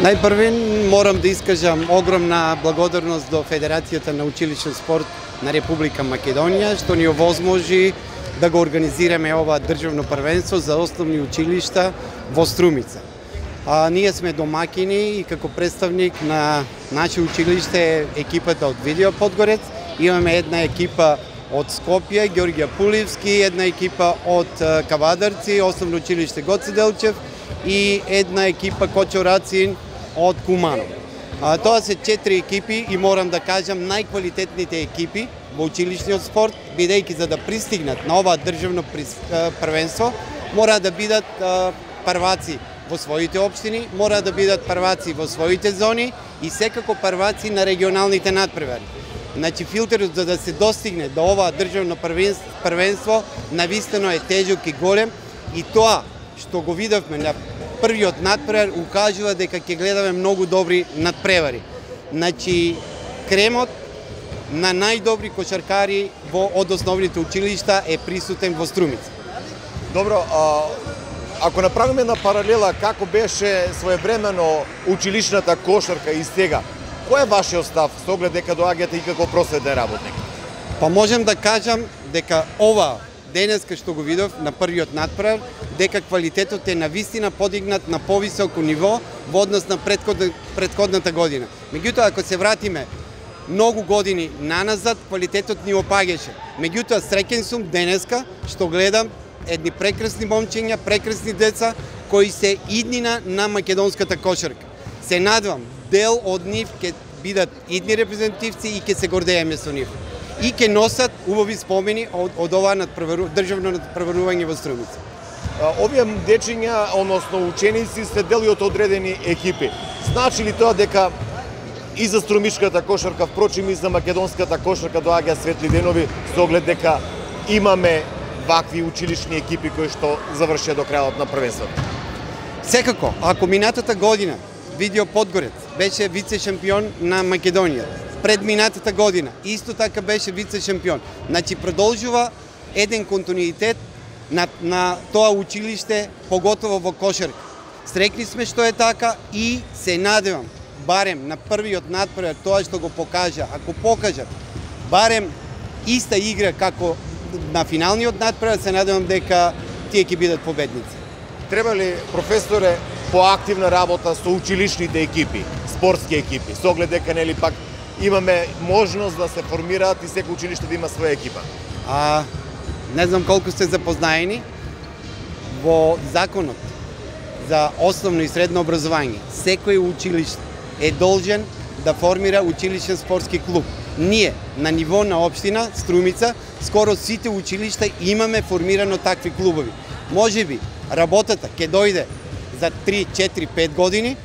Најпрви морам да искажам огромна благодарност до Федерацијата на училишен спорт на Република Македонија, што ни овозможи да го организираме ова државно првенство за основни училишта во Струмица. Ние сме домакини и како представник на наше училиште екипата од Видео Подгорец, имаме една екипа од Скопје, Ѓорѓе Пуливски, една екипа од Кавадарци, основно училиште Гоце Делчев и една екипа Кочорацин од Куманово. Тоа се 4 екипи и морам да кажам најквалитетните екипи во училишниот спорт, бидејќи за да пристигнат на ова државно првенство, мора да бидат прваци во своите општини, мора да бидат прваци во своите зони и секако прваци на регионалните надпревари. Значи, филтерот за да се достигне до ова државно првенство навистина е тежок и голем и тоа што го видовме на првиот надпревар укажува дека ќе гледаме многу добри надпревари. Значи, кремот на најдобри кошаркари од основните училишта е присутен во Струмица. Добро, ако направиме една паралела како беше своевремено училишната кошарка и сега, кој е вашиот став со оглед дека доаѓате и како просветен работник? Па можем да кажам дека ова денеска што го видов на првиот надпревар, дека квалитетот е навистина подигнат на повисоко ниво во однос на претходната година. Меѓутоа, ако се вратиме многу години наназад, квалитетот ни опаѓаше. Меѓутоа, среќен сум денеска што гледам едни прекрасни момчиња, прекрасни деца кои се иднина на македонската кошарка. Се надвам, дел од нив ќе бидат идни репрезентативци и ќе се гордееме со нив. И ќе носат убави спомени од ова државно надпреварување во Струмица. Овие дечиња, односно ученици, сте дели од одредени екипи. Значи ли тоа дека и за струмишката кошарка, впрочем и за македонската кошарка доаѓа светли денови со оглед дека имаме вакви училишни екипи кои што завршија до крајот на првенството? Секако, ако минатата година Видео Подгорец беше вице-шампион на Македонија, пред минатата година исто така беше вице-шампион. Значи продолжува еден континуитет на тоа училиште, поготово во кошарка. Среќни сме што е така и се надевам барем на првиот надпревар тоа што го покажа, ако покажат барем иста игра како на финалниот надпревар, се надевам дека тие ќе бидат победници. Треба ли, професоре, поактивна работа со училишните екипи, спортски екипи, со оглед дека нели пак имаме можност да се формираат и секој училиште да има своја екипа? Не знам колку сте запознаени, во законот за основно и средно образование, секој училиште е должен да формира училишен спортски клуб. Ние, на ниво на општина Струмица, скоро сите училишта имаме формирано такви клубови. Можеби работата ќе дојде за 3, 4, 5 години,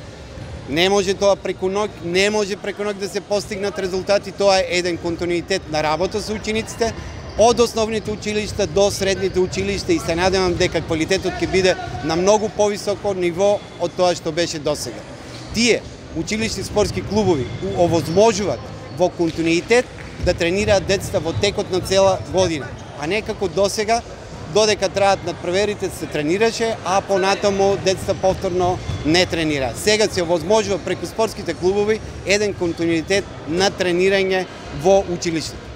не може тоа преку ноќ, не може преку ноќ да се постигнат резултати, тоа е еден континуитет на работа со учениците, од основните училишта до средните училишта и се надевам дека квалитетот ќе биде на многу повисоко ниво од тоа што беше досега. Тие училишни спортски клубови овозможуваат во континуитет да тренираат децата во текот на цела година, а не како досега, додека траат надпреверите се тренираше, а понатаму децата повторно не тренираат. Сега се овозможува преку спортските клубови еден континуитет на тренирање во училиштето.